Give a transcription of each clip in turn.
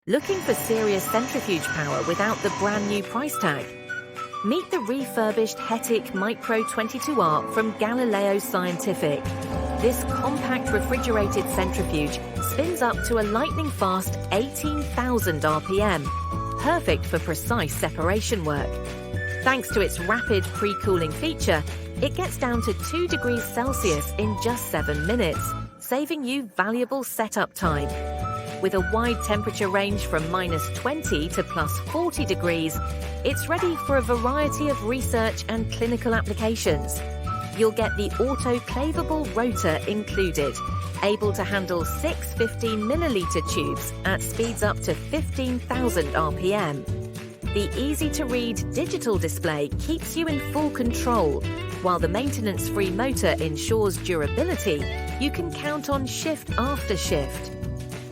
Looking for serious centrifuge power without the brand new price tag? Meet the Refurbished Hettich Mikro22R from Galileo Scientific. This compact refrigerated centrifuge spins up to a lightning-fast 18,000 RPM, perfect for precise separation work. Thanks to its rapid pre-cooling feature, it gets down to 2 degrees Celsius in just 7 minutes, saving you valuable setup time. With a wide temperature range from -20 to +40 degrees, it's ready for a variety of research and clinical applications. You'll get the autoclavable rotor included, able to handle 6 15-milliliter tubes at speeds up to 15,000 RPM. The easy-to-read digital display keeps you in full control, while the maintenance-free motor ensures durability. You can count on shift after shift.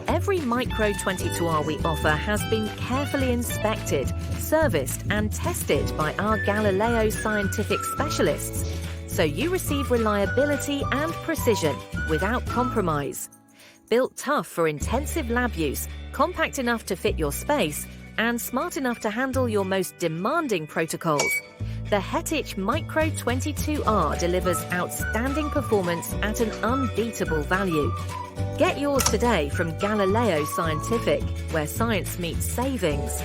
Every Mikro22R we offer has been carefully inspected, serviced and tested by our Galileo Scientific specialists, so you receive reliability and precision without compromise. Built tough for intensive lab use, compact enough to fit your space, and smart enough to handle your most demanding protocols, the Hettich Mikro22R delivers outstanding performance at an unbeatable value. Get yours today from Galileo Scientific, where science meets savings.